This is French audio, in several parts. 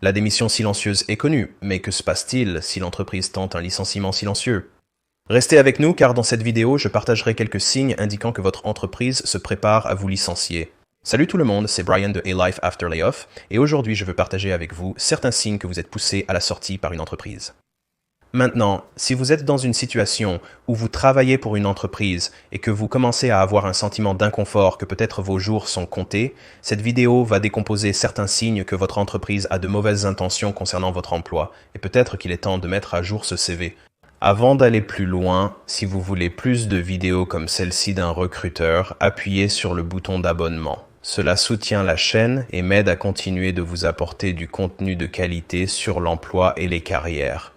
La démission silencieuse est connue, mais que se passe-t-il si l'entreprise tente un licenciement silencieux? Restez avec nous car dans cette vidéo, je partagerai quelques signes indiquant que votre entreprise se prépare à vous licencier. Salut tout le monde, c'est Brian de A-Life After Layoff et aujourd'hui je veux partager avec vous certains signes que vous êtes poussé à la sortie par une entreprise. Maintenant, si vous êtes dans une situation où vous travaillez pour une entreprise et que vous commencez à avoir un sentiment d'inconfort que peut-être vos jours sont comptés, cette vidéo va décomposer certains signes que votre entreprise a de mauvaises intentions concernant votre emploi et peut-être qu'il est temps de mettre à jour ce CV. Avant d'aller plus loin, si vous voulez plus de vidéos comme celle-ci d'un recruteur, appuyez sur le bouton d'abonnement. Cela soutient la chaîne et m'aide à continuer de vous apporter du contenu de qualité sur l'emploi et les carrières.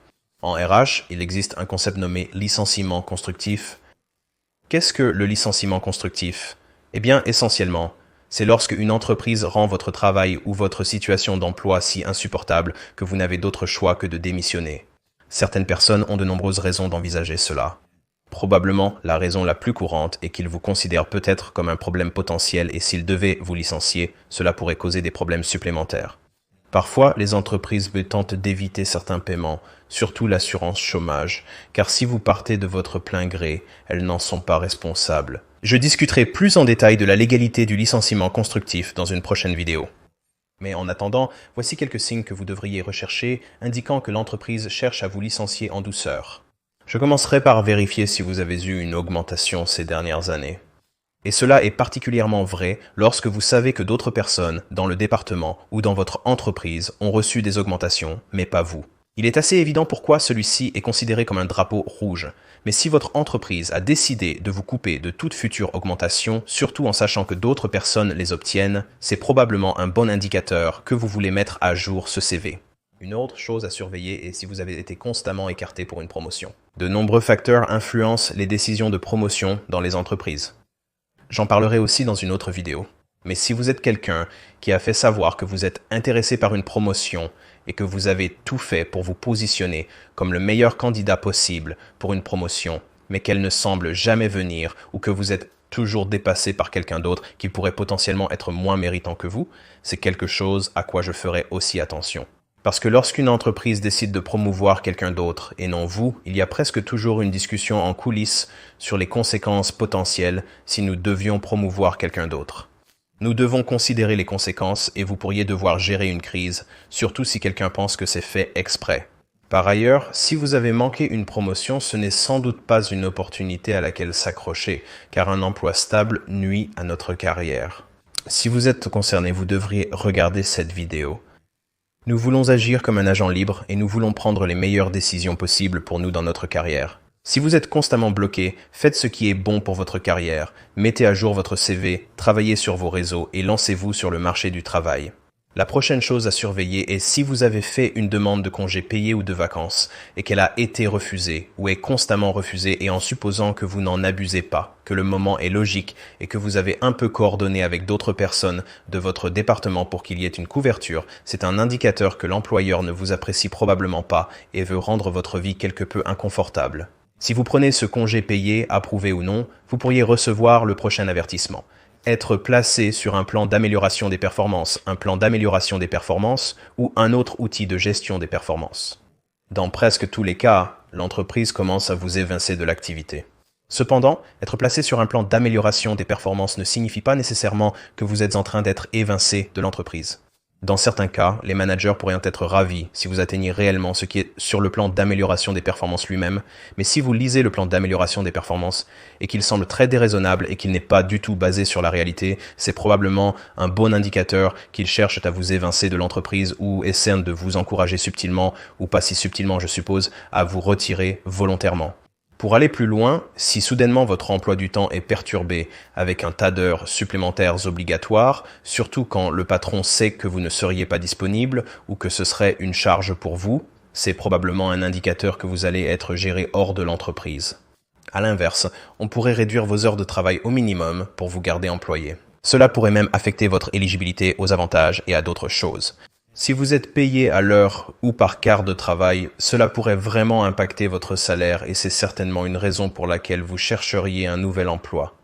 En RH, il existe un concept nommé licenciement constructif. Qu'est-ce que le licenciement constructif? Eh bien, essentiellement, c'est lorsque une entreprise rend votre travail ou votre situation d'emploi si insupportable que vous n'avez d'autre choix que de démissionner. Certaines personnes ont de nombreuses raisons d'envisager cela. Probablement, la raison la plus courante est qu'ils vous considèrent peut-être comme un problème potentiel et s'ils devaient vous licencier, cela pourrait causer des problèmes supplémentaires. Parfois, les entreprises tentent d'éviter certains paiements, surtout l'assurance chômage, car si vous partez de votre plein gré, elles n'en sont pas responsables. Je discuterai plus en détail de la légalité du licenciement constructif dans une prochaine vidéo. Mais en attendant, voici quelques signes que vous devriez rechercher, indiquant que l'entreprise cherche à vous licencier en douceur. Je commencerai par vérifier si vous avez eu une augmentation ces dernières années. Et cela est particulièrement vrai lorsque vous savez que d'autres personnes, dans le département ou dans votre entreprise, ont reçu des augmentations, mais pas vous. Il est assez évident pourquoi celui-ci est considéré comme un drapeau rouge. Mais si votre entreprise a décidé de vous couper de toute future augmentation, surtout en sachant que d'autres personnes les obtiennent, c'est probablement un bon indicateur que vous voulez mettre à jour ce CV. Une autre chose à surveiller est si vous avez été constamment écarté pour une promotion. De nombreux facteurs influencent les décisions de promotion dans les entreprises. J'en parlerai aussi dans une autre vidéo. Mais si vous êtes quelqu'un qui a fait savoir que vous êtes intéressé par une promotion et que vous avez tout fait pour vous positionner comme le meilleur candidat possible pour une promotion, mais qu'elle ne semble jamais venir ou que vous êtes toujours dépassé par quelqu'un d'autre qui pourrait potentiellement être moins méritant que vous, c'est quelque chose à quoi je ferai aussi attention. Parce que lorsqu'une entreprise décide de promouvoir quelqu'un d'autre et non vous, il y a presque toujours une discussion en coulisses sur les conséquences potentielles si nous devions promouvoir quelqu'un d'autre. Nous devons considérer les conséquences et vous pourriez devoir gérer une crise, surtout si quelqu'un pense que c'est fait exprès. Par ailleurs, si vous avez manqué une promotion, ce n'est sans doute pas une opportunité à laquelle s'accrocher, car un emploi stable nuit à notre carrière. Si vous êtes concerné, vous devriez regarder cette vidéo. Nous voulons agir comme un agent libre et nous voulons prendre les meilleures décisions possibles pour nous dans notre carrière. Si vous êtes constamment bloqué, faites ce qui est bon pour votre carrière, mettez à jour votre CV, travaillez sur vos réseaux et lancez-vous sur le marché du travail. La prochaine chose à surveiller est si vous avez fait une demande de congé payé ou de vacances et qu'elle a été refusée ou est constamment refusée et en supposant que vous n'en abusez pas, que le moment est logique et que vous avez un peu coordonné avec d'autres personnes de votre département pour qu'il y ait une couverture, c'est un indicateur que l'employeur ne vous apprécie probablement pas et veut rendre votre vie quelque peu inconfortable. Si vous prenez ce congé payé, approuvé ou non, vous pourriez recevoir le prochain avertissement. Être placé sur un plan d'amélioration des performances, un plan d'amélioration des performances ou un autre outil de gestion des performances. Dans presque tous les cas, l'entreprise commence à vous évincer de l'activité. Cependant, être placé sur un plan d'amélioration des performances ne signifie pas nécessairement que vous êtes en train d'être évincé de l'entreprise. Dans certains cas, les managers pourraient être ravis si vous atteignez réellement ce qui est sur le plan d'amélioration des performances lui-même, mais si vous lisez le plan d'amélioration des performances et qu'il semble très déraisonnable et qu'il n'est pas du tout basé sur la réalité, c'est probablement un bon indicateur qu'ils cherchent à vous évincer de l'entreprise ou essaient de vous encourager subtilement, ou pas si subtilement je suppose, à vous retirer volontairement. Pour aller plus loin, si soudainement votre emploi du temps est perturbé avec un tas d'heures supplémentaires obligatoires, surtout quand le patron sait que vous ne seriez pas disponible ou que ce serait une charge pour vous, c'est probablement un indicateur que vous allez être géré hors de l'entreprise. À l'inverse, on pourrait réduire vos heures de travail au minimum pour vous garder employé. Cela pourrait même affecter votre éligibilité aux avantages et à d'autres choses. Si vous êtes payé à l'heure ou par quart de travail, cela pourrait vraiment impacter votre salaire et c'est certainement une raison pour laquelle vous chercheriez un nouvel emploi.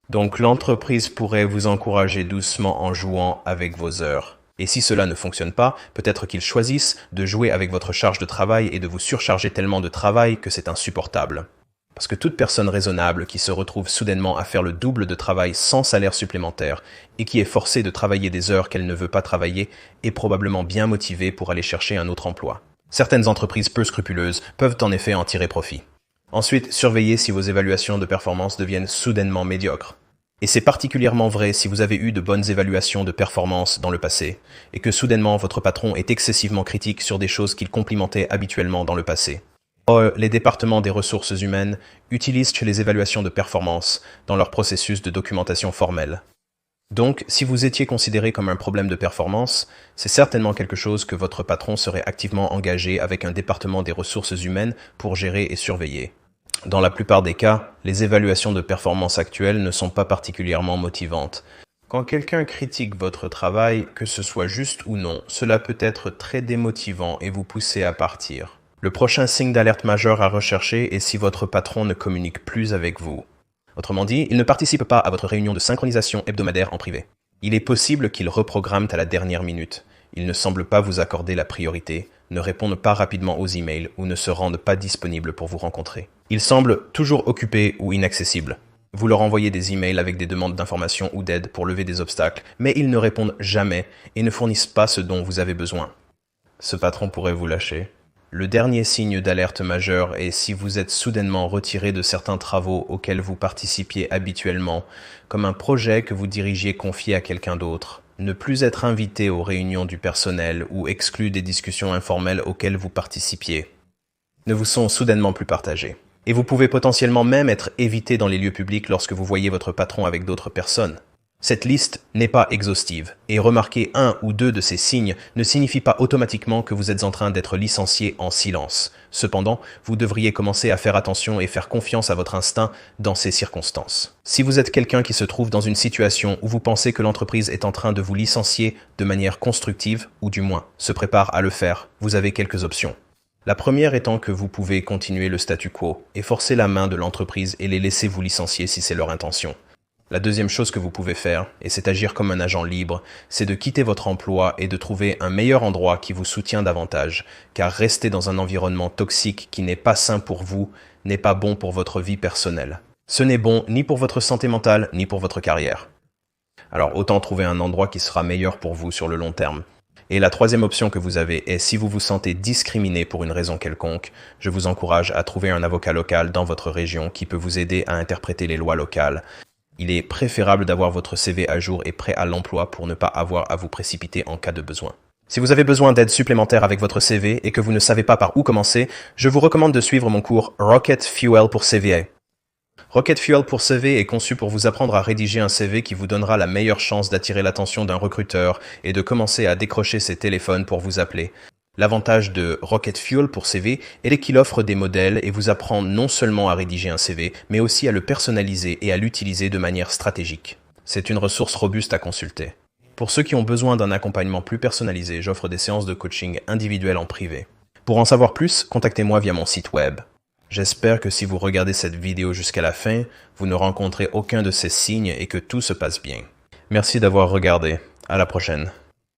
Donc l'entreprise pourrait vous encourager doucement en jouant avec vos heures. Et si cela ne fonctionne pas, peut-être qu'ils choisissent de jouer avec votre charge de travail et de vous surcharger tellement de travail que c'est insupportable. Parce que toute personne raisonnable qui se retrouve soudainement à faire le double de travail sans salaire supplémentaire et qui est forcée de travailler des heures qu'elle ne veut pas travailler est probablement bien motivée pour aller chercher un autre emploi. Certaines entreprises peu scrupuleuses peuvent en effet en tirer profit. Ensuite, surveillez si vos évaluations de performance deviennent soudainement médiocres. Et c'est particulièrement vrai si vous avez eu de bonnes évaluations de performance dans le passé et que soudainement votre patron est excessivement critique sur des choses qu'il complimentait habituellement dans le passé. Or, les départements des ressources humaines utilisent les évaluations de performance dans leur processus de documentation formelle. Donc, si vous étiez considéré comme un problème de performance, c'est certainement quelque chose que votre patron serait activement engagé avec un département des ressources humaines pour gérer et surveiller. Dans la plupart des cas, les évaluations de performance actuelles ne sont pas particulièrement motivantes. Quand quelqu'un critique votre travail, que ce soit juste ou non, cela peut être très démotivant et vous pousser à partir. Le prochain signe d'alerte majeur à rechercher est si votre patron ne communique plus avec vous. Autrement dit, il ne participe pas à votre réunion de synchronisation hebdomadaire en privé. Il est possible qu'il reprogramme à la dernière minute. Il ne semble pas vous accorder la priorité, ne répondent pas rapidement aux emails ou ne se rendent pas disponibles pour vous rencontrer. Il semble toujours occupé ou inaccessible. Vous leur envoyez des emails avec des demandes d'information ou d'aide pour lever des obstacles, mais ils ne répondent jamais et ne fournissent pas ce dont vous avez besoin. Ce patron pourrait vous lâcher. Le dernier signe d'alerte majeur est si vous êtes soudainement retiré de certains travaux auxquels vous participiez habituellement, comme un projet que vous dirigiez confié à quelqu'un d'autre. Ne plus être invité aux réunions du personnel ou exclu des discussions informelles auxquelles vous participiez. Ne vous sont soudainement plus partagés. Et vous pouvez potentiellement même être évité dans les lieux publics lorsque vous voyez votre patron avec d'autres personnes. Cette liste n'est pas exhaustive, et remarquer un ou deux de ces signes ne signifie pas automatiquement que vous êtes en train d'être licencié en silence. Cependant, vous devriez commencer à faire attention et faire confiance à votre instinct dans ces circonstances. Si vous êtes quelqu'un qui se trouve dans une situation où vous pensez que l'entreprise est en train de vous licencier de manière constructive, ou du moins se prépare à le faire, vous avez quelques options. La première étant que vous pouvez continuer le statu quo et forcer la main de l'entreprise et les laisser vous licencier si c'est leur intention. La deuxième chose que vous pouvez faire, et c'est agir comme un agent libre, c'est de quitter votre emploi et de trouver un meilleur endroit qui vous soutient davantage, car rester dans un environnement toxique qui n'est pas sain pour vous n'est pas bon pour votre vie personnelle. Ce n'est bon ni pour votre santé mentale, ni pour votre carrière. Alors autant trouver un endroit qui sera meilleur pour vous sur le long terme. Et la troisième option que vous avez est si vous vous sentez discriminé pour une raison quelconque, je vous encourage à trouver un avocat local dans votre région qui peut vous aider à interpréter les lois locales. Il est préférable d'avoir votre CV à jour et prêt à l'emploi pour ne pas avoir à vous précipiter en cas de besoin. Si vous avez besoin d'aide supplémentaire avec votre CV et que vous ne savez pas par où commencer, je vous recommande de suivre mon cours Rocket Fuel pour CV. Rocket Fuel pour CV est conçu pour vous apprendre à rédiger un CV qui vous donnera la meilleure chance d'attirer l'attention d'un recruteur et de commencer à décrocher ses téléphones pour vous appeler. L'avantage de Rocket Fuel pour CV est qu'il offre des modèles et vous apprend non seulement à rédiger un CV, mais aussi à le personnaliser et à l'utiliser de manière stratégique. C'est une ressource robuste à consulter. Pour ceux qui ont besoin d'un accompagnement plus personnalisé, j'offre des séances de coaching individuelles en privé. Pour en savoir plus, contactez-moi via mon site web. J'espère que si vous regardez cette vidéo jusqu'à la fin, vous ne rencontrez aucun de ces signes et que tout se passe bien. Merci d'avoir regardé. À la prochaine.